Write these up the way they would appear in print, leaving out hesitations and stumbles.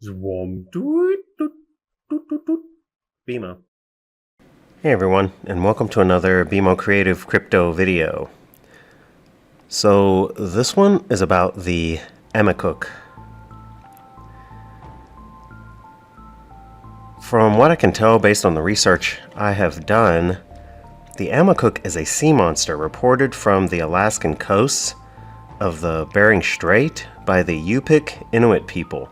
Zwom. Doot, doot, doot, doot, doot. BMO. Hey everyone, and welcome to another BMO Creative crypto video. So this one is about the Amikuk. From what I can tell based on the research I have done, the Amikuk is a sea monster reported from the Alaskan coasts of the Bering Strait by the Yupik Inuit people.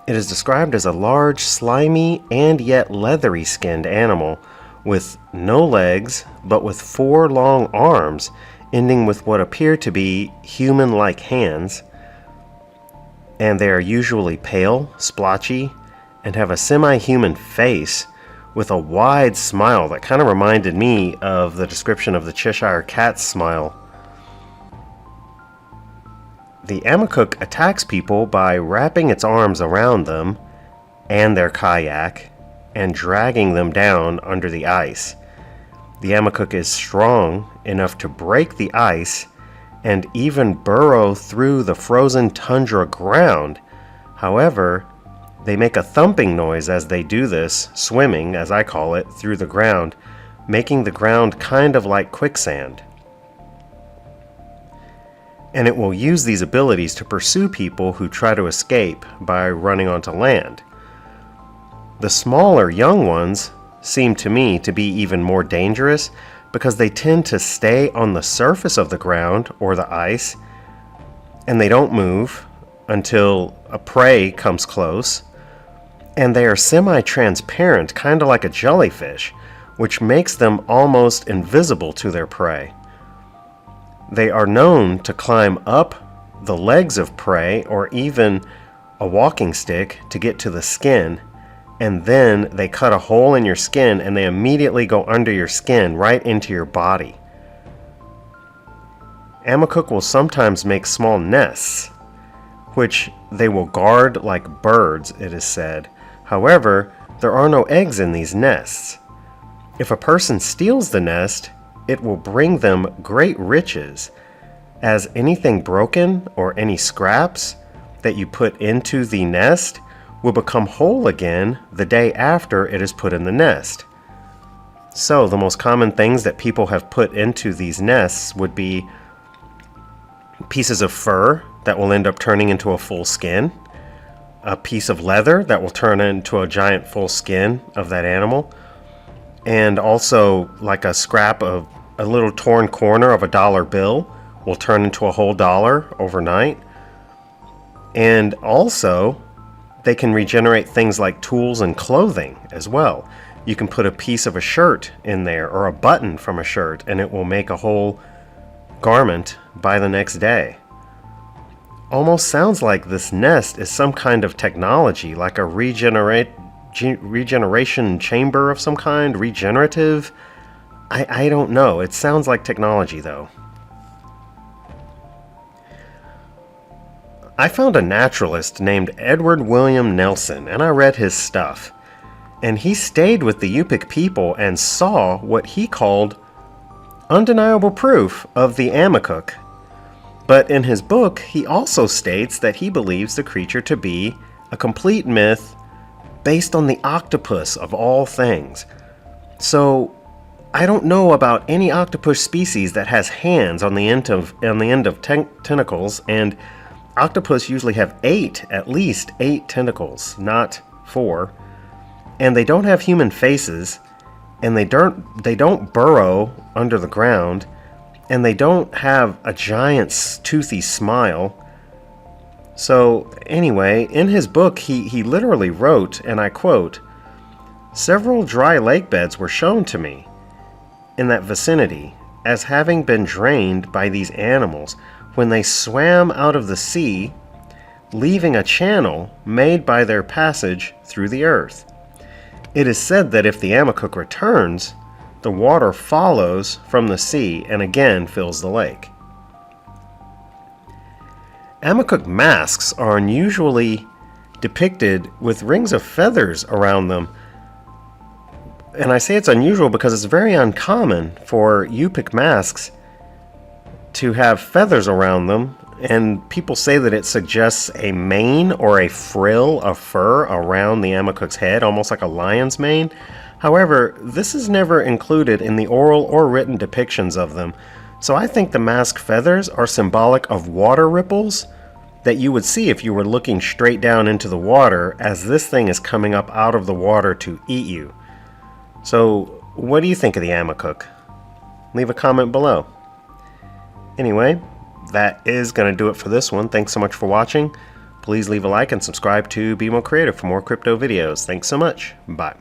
It is described as a large, slimy, and yet leathery-skinned animal with no legs, but with 4 long arms, ending with what appear to be human-like hands. And they are usually pale, splotchy, and have a semi-human face with a wide smile that kind of reminded me of the description of the Cheshire Cat's smile. The Amikuk attacks people by wrapping its arms around them and their kayak and dragging them down under the ice. The Amikuk is strong enough to break the ice and even burrow through the frozen tundra ground. However, they make a thumping noise as they do this, swimming, as I call it, through the ground, making the ground kind of like quicksand. And it will use these abilities to pursue people who try to escape by running onto land. The smaller young ones seem to me to be even more dangerous because they tend to stay on the surface of the ground or the ice, and they don't move until a prey comes close, and they are semi-transparent, kind of like a jellyfish, which makes them almost invisible to their prey. They are known to climb up the legs of prey or even a walking stick to get to the skin, and then they cut a hole in your skin and they immediately go under your skin right into your body. Amikuk will sometimes make small nests, which they will guard like birds, it is said. However, there are no eggs in these nests. If a person steals the nest, it will bring them great riches, as anything broken or any scraps that you put into the nest will become whole again the day after it is put in the nest. So the most common things that people have put into these nests would be pieces of fur that will end up turning into a full skin, a piece of leather that will turn into a giant full skin of that animal, and also like a scrap of a little torn corner of a dollar bill will turn into a whole dollar overnight. And also, they can regenerate things like tools and clothing as well. You can put a piece of a shirt in there or a button from a shirt and it will make a whole garment by the next day. Almost sounds like this nest is some kind of technology, like a regeneration chamber of some kind, regenerative. I don't know. It sounds like technology, though. I found a naturalist named Edward William Nelson, and I read his stuff. And he stayed with the Yupik people and saw what he called undeniable proof of the Amikuk. But in his book, he also states that he believes the creature to be a complete myth based on the octopus of all things. So I don't know about any octopus species that has hands on the end of tentacles, and octopus usually have at least 8 tentacles, not 4. And they don't have human faces, and they don't burrow under the ground, and they don't have a giant toothy smile. So anyway, in his book he literally wrote, and I quote, "Several dry lake beds were shown to me in that vicinity as having been drained by these animals when they swam out of the sea, leaving a channel made by their passage through the earth. It is said that if the Amikuk returns, the water follows from the sea and again fills the lake." Amikuk masks are unusually depicted with rings of feathers around them. And I say it's unusual because it's very uncommon for Yupik masks to have feathers around them and people say that it suggests a mane or a frill of fur around the Amikuk's head, almost like a lion's mane. However, this is never included in the oral or written depictions of them, so I think the mask feathers are symbolic of water ripples that you would see if you were looking straight down into the water as this thing is coming up out of the water to eat you. So, what do you think of the Amikuk? Leave a comment below. Anyway, that is going to do it for this one. Thanks so much for watching. Please leave a like and subscribe to BMO Creative for more crypto videos. Thanks so much. Bye.